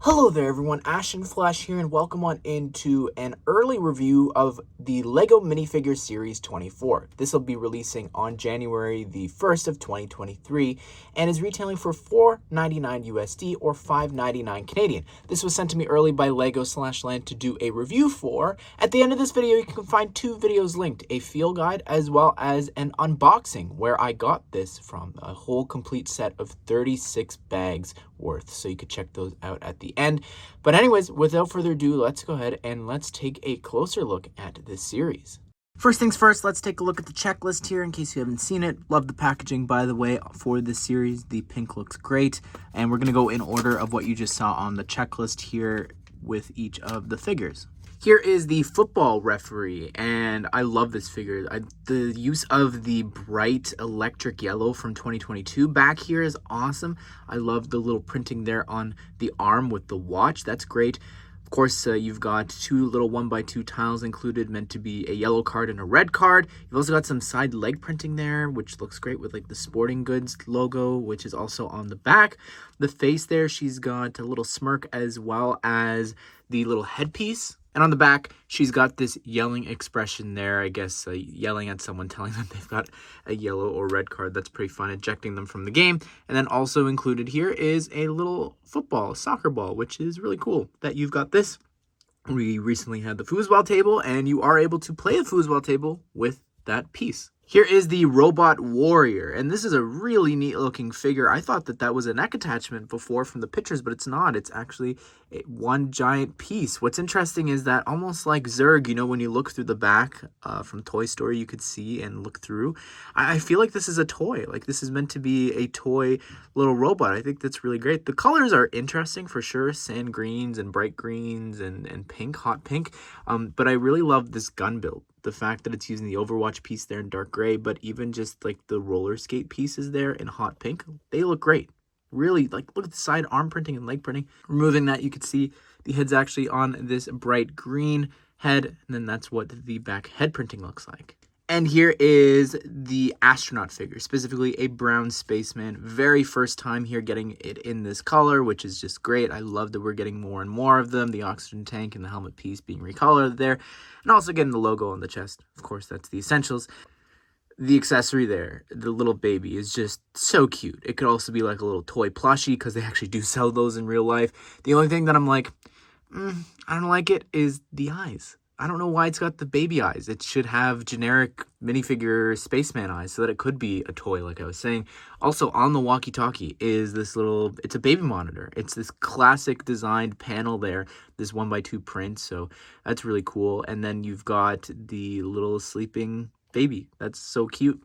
Hello there everyone, Ashnflash here, and welcome on into an early review of the LEGO Minifigures Series 24. This will be releasing on January the 1st of 2023 and is retailing for $4.99 USD or $5.99 Canadian. This was sent to me early by LEGO/Land to do a review for. At the end of this video, you can find two videos linked, a feel guide as well as an unboxing where I got this from, a whole complete set of 36 bags worth, so you could check those out at the end. But anyways, without further ado, let's go ahead and let's take a closer look at this series. First things first, let's take a look at the checklist here in case you haven't seen it. Love the packaging, by the way, for this series. The pink looks great, and we're going to go in order of what you just saw on the checklist here with each of the figures. Here is the football referee, and I love this figure. The use of the bright electric yellow from 2022 back here is awesome. I love the little printing there on the arm with the watch. That's great. Of course, you've got two little 1x2 tiles included, meant to be a yellow card and a red card. You've also got some side leg printing there, which looks great with like the sporting goods logo, which is also on the back. The face there, she's got a little smirk as well as the little headpiece. And on the back, she's got this yelling expression there, I guess, yelling at someone, telling them they've got a yellow or red card. That's pretty fun, ejecting them from the game. And then also included here is a little football, soccer ball, which is really cool that you've got this. We recently had the foosball table, and you are able to play the foosball table with that piece. Here is the Robot Warrior, and this is a really neat looking figure. I thought that was a neck attachment before from the pictures, but it's not. It's actually one giant piece. What's interesting is that almost like Zurg, you know, when you look through the back from Toy Story, you could see and look through. I feel like this is a toy. Like this is meant to be a toy little robot. I think that's really great. The colors are interesting for sure. Sand greens and bright greens and pink, hot pink. But I really love this gun build. The fact that it's using the Overwatch piece there in dark gray, but even just like the roller skate pieces there in hot pink, they look great. Really, like, look at the side arm printing and leg printing. Removing that, you can see the head's actually on this bright green head, and then that's what the back head printing looks like. And here is the astronaut figure, specifically a brown spaceman. Very first time here getting it in this color, which is just great. I love that we're getting more and more of them. The oxygen tank and the helmet piece being recolored there. And also getting the logo on the chest. Of course, that's the essentials. The accessory there, the little baby, is just so cute. It could also be like a little toy plushie because they actually do sell those in real life. The only thing that I'm like, I don't like it is the eyes. I don't know why it's got the baby eyes. It should have generic minifigure spaceman eyes so that it could be a toy, like I was saying. Also, on the walkie-talkie is this little, it's a baby monitor. It's this classic designed panel there, this 1x2 print, so that's really cool. And then you've got the little sleeping baby. That's so cute.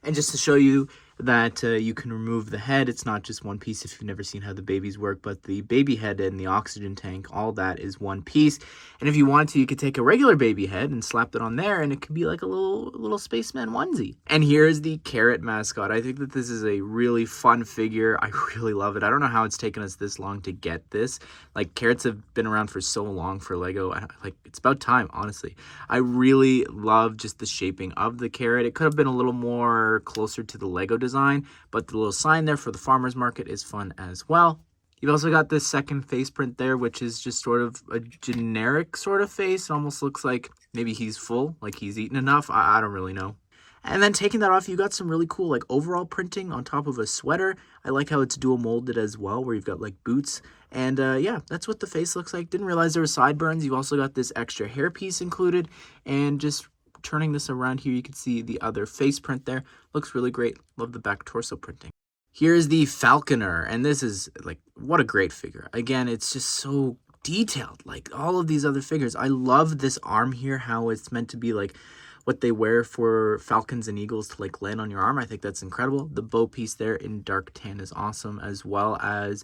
And just to show you that you can remove the head, it's not just one piece if you've never seen how the babies work, but the baby head and the oxygen tank, all that is one piece. And if you want to, you could take a regular baby head and slap it on there, and it could be like a little spaceman onesie. And here's the carrot mascot. I think that this is a really fun figure. I really love it. I don't know how it's taken us this long to get this. Like, carrots have been around for so long for LEGO. Like, it's about time, honestly. I really love just the shaping of the carrot. It could have been a little more closer to the LEGO design, but the little sign there for the farmer's market is fun as well. You've also got this second face print there, which is just sort of a generic sort of face. It almost looks like maybe he's full, like he's eaten enough. I don't really know. And then taking that off, you got some really cool like overall printing on top of a sweater. I like how it's dual molded as well, where you've got like boots. And yeah, that's what the face looks like. Didn't realize there were sideburns. You've also got this extra hair piece included, and just turning this around here, you can see the other face print there. Looks really great. Love the back torso printing. Here's the Falconer, and this is like, what a great figure. Again, it's just so detailed, like all of these other figures. I love this arm here, how it's meant to be like what they wear for falcons and eagles to like land on your arm. I think that's incredible. The bow piece there in dark tan is awesome, as well as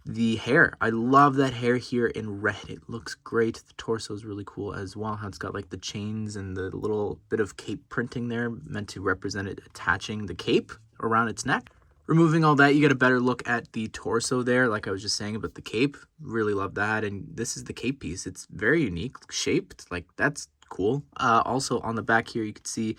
the hair. I love that hair here in red. It looks great. The torso is really cool as well, how it's got like the chains and the little bit of cape printing there, meant to represent it attaching the cape around its neck. Removing all that, you get a better look at the torso there, like I was just saying about the cape. Really love that. And this is the cape piece. It's very unique shaped. Like, that's cool. Also on the back here, you can see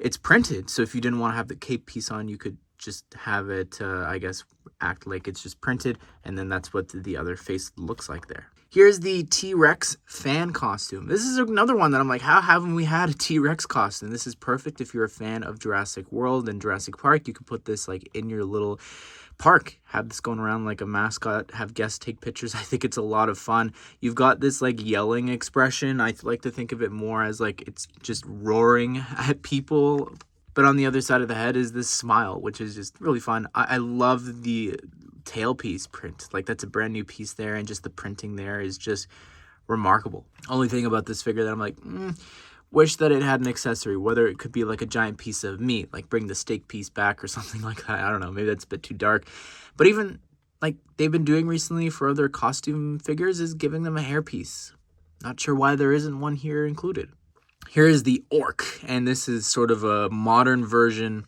it's printed. So if you didn't want to have the cape piece on, you could just have it, I guess, act like it's just printed, and then that's what the other face looks like there. Here's the T-Rex fan costume. This is another one that I'm like, how haven't we had a T-Rex costume? This is perfect if you're a fan of Jurassic World and Jurassic Park. You could put this like in your little park, have this going around like a mascot, have guests take pictures. I think it's a lot of fun. You've got this like yelling expression. I like to think of it more as like it's just roaring at people. But on the other side of the head is this smile, which is just really fun. I love the tailpiece print. Like, that's a brand new piece there, and just the printing there is just remarkable. Only thing about this figure that I'm like, wish that it had an accessory, whether it could be like a giant piece of meat, like bring the steak piece back or something like that. I don't know, maybe that's a bit too dark. But even like they've been doing recently for other costume figures is giving them a hairpiece. Not sure why there isn't one here included. Here is the Orc, and this is sort of a modern version,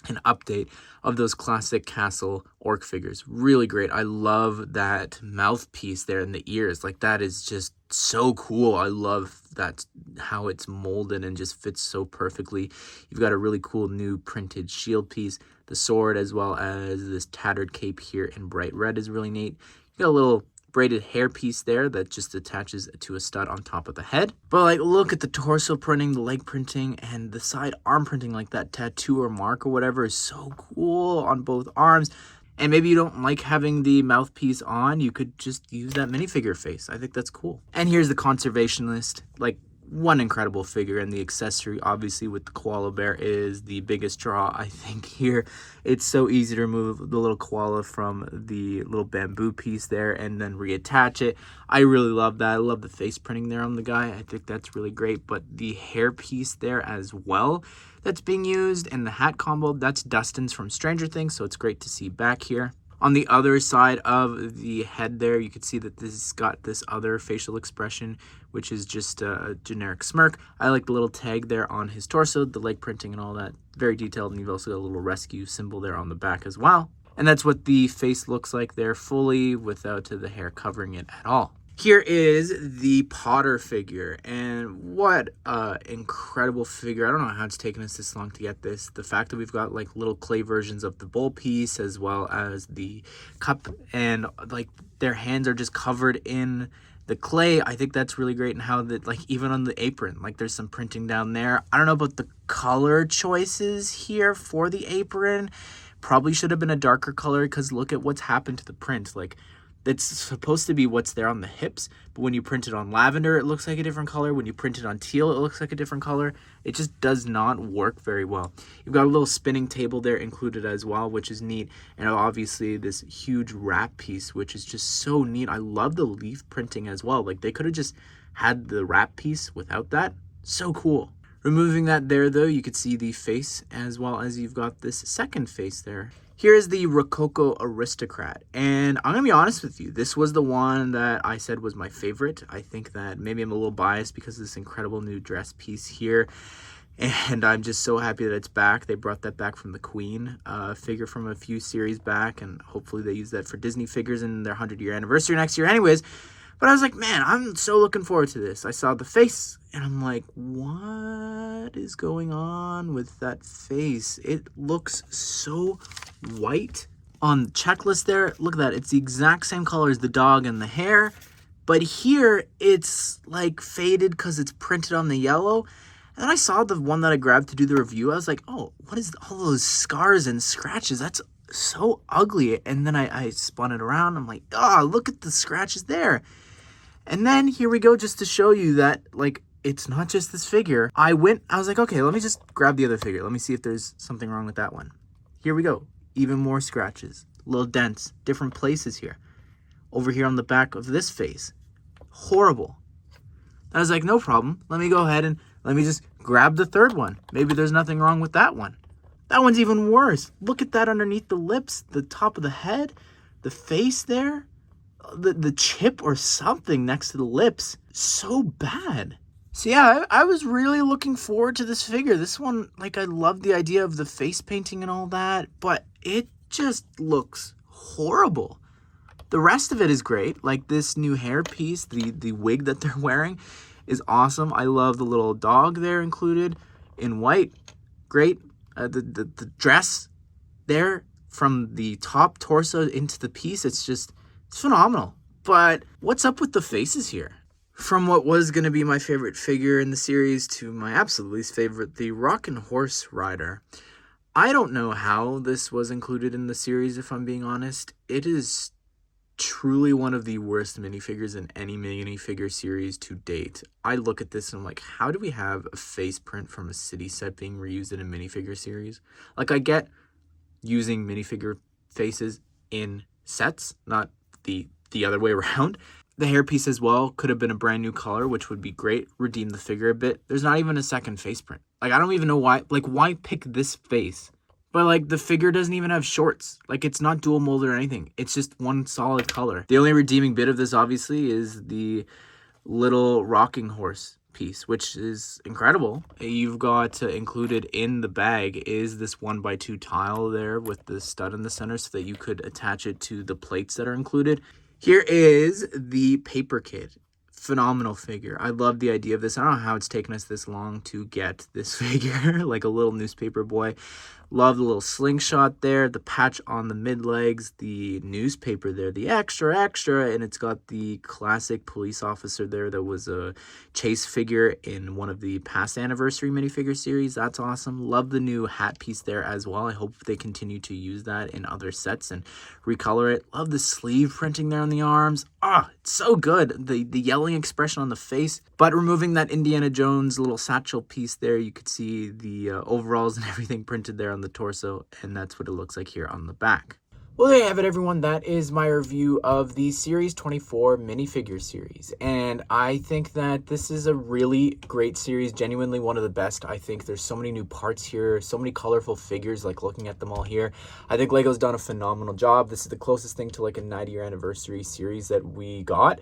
an update of those classic castle Orc figures. Really great. I love that mouthpiece there in the ears. Like, that is just so cool. I love that, how it's molded and just fits so perfectly. You've got a really cool new printed shield piece. The sword, as well as this tattered cape here in bright red, is really neat. You got a little braided hair piece there that just attaches to a stud on top of the head. But like, look at the torso printing, the leg printing, and the side arm printing. Like, that tattoo or mark or whatever is so cool on both arms. And maybe you don't like having the mouthpiece on, you could just use that minifigure face. I think that's cool. And here's the conservationist. Like, one incredible figure, and the accessory, obviously, with the koala bear is the biggest draw, I think, here. It's so easy to remove the little koala from the little bamboo piece there and then reattach it. I really love that. I love the face printing there on the guy. I think that's really great. But the hair piece there as well that's being used, and the hat combo, that's Dustin's from Stranger Things, so it's great to see back here. On the other side of the head there, you can see that this has got this other facial expression, which is just a generic smirk. I like the little tag there on his torso, the leg printing and all that. Very detailed, and you've also got a little rescue symbol there on the back as well. And that's what the face looks like there fully, without the hair covering it at all. Here is the Potter figure, and what an incredible figure. I don't know how it's taken us this long to get this. The fact that we've got like little clay versions of the bowl piece as well as the cup, and like their hands are just covered in the clay. I think that's really great. And how that, like, even on the apron, like there's some printing down there. I don't know about the color choices here for the apron. Probably should have been a darker color, because look at what's happened to the print. Like, it's supposed to be what's there on the hips, but when you print it on lavender, it looks like a different color. When you print it on teal, it looks like a different color. It just does not work very well. You've got a little spinning table there included as well, which is neat. And obviously this huge wrap piece, which is just so neat. I love the leaf printing as well. Like, they could have just had the wrap piece without that. So cool. Removing that there, though, you could see the face, as well as you've got this second face there. Here's the Rococo Aristocrat, and I'm going to be honest with you, this was the one that I said was my favorite. I think that maybe I'm a little biased because of this incredible new dress piece here, and I'm just so happy that it's back. They brought that back from the Queen figure from a few series back, and hopefully they use that for Disney figures in their 100-year anniversary next year anyways. But I was like, man, I'm so looking forward to this. I saw the face, and I'm like, what is going on with that face? It looks so white. On the checklist there, look at that. It's the exact same color as the dog and the hair. But here, it's like faded because it's printed on the yellow. And then I saw the one that I grabbed to do the review. I was like, oh, what is all those scars and scratches? That's so ugly. And then I spun it around. I'm like, oh, look at the scratches there. And then here we go, just to show you that, like, it's not just this figure. I was like, okay, let me just grab the other figure. Let me see if there's something wrong with that one. Here we go. Even more scratches, little dents, different places here. Over here on the back of this face. Horrible. I was like, no problem. Let me go ahead and let me just grab the third one. Maybe there's nothing wrong with that one. That one's even worse. Look at that underneath the lips, the top of the head, the face there. The chip or something next to the lips. So bad. So yeah, I was really looking forward to this figure. This one, like, I love the idea of the face painting and all that, but it just looks horrible. The rest of it is great. Like, this new hair piece, the wig that they're wearing is awesome. I love the little dog there included in white. Great. The dress there, from the top torso into the piece, it's phenomenal. But what's up with the faces here? From what was going to be my favorite figure in the series to my absolute least favorite, the Rockin' Horse Rider. I don't know how this was included in the series, if I'm being honest. It is truly one of the worst minifigures in any minifigure series to date. I look at this and I'm like, how do we have a face print from a city set being reused in a minifigure series? Like, I get using minifigure faces in sets, not the other way around. The hairpiece as well could have been a brand new color, which would be great. Redeem the figure a bit. There's not even a second face print. Like, I don't even know why. Like, why pick this face? But, like, the figure doesn't even have shorts. Like, it's not dual molded or anything. It's just one solid color. The only redeeming bit of this, obviously, is the little rocking horse piece, which is incredible. You've got included in the bag is this 1x2 tile there with the stud in the center so that you could attach it to the plates that are included. Here is the Paper Kid. Phenomenal figure. I love the idea of this. I don't know how it's taken us this long to get this figure, like a little newspaper boy. Love the little slingshot there, the patch on the mid legs, the newspaper there, the extra, and it's got the classic police officer there that was a chase figure in one of the past anniversary minifigure series. That's awesome. Love the new hat piece there as well. I hope they continue to use that in other sets and recolor it. Love the sleeve printing there on the arms. It's so good. The yelling expression on the face. But removing that Indiana Jones little satchel piece there, you could see the overalls and everything printed there on the torso, and that's what it looks like here on the back. Well, there you have it, everyone. That is my review of the Series 24 minifigure series. And I think that this is a really great series, genuinely one of the best. I think there's so many new parts here, so many colorful figures, like looking at them all here. I think LEGO's done a phenomenal job. This is the closest thing to like a 90-year anniversary series that we got.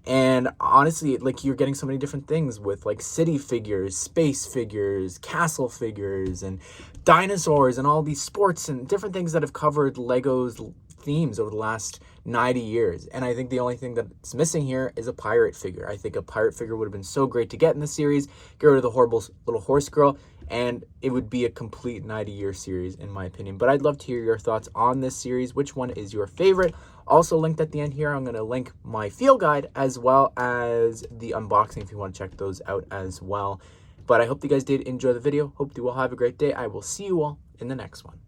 And honestly, like, you're getting so many different things with like city figures, space figures, castle figures, and dinosaurs, and all these sports and different things that have covered LEGO's themes over the last 90 years. And I think the only thing that's missing here is a pirate figure. I think a pirate figure would have been so great to get in the series. Get rid of the horrible little horse girl, and it would be a complete 90-year series, in my opinion. But I'd love to hear your thoughts on this series. Which one is your favorite? Also linked at the end here, I'm going to link my field guide as well as the unboxing if you want to check those out as well. But I hope you guys did enjoy the video. Hope you all have a great day. I will see you all in the next one.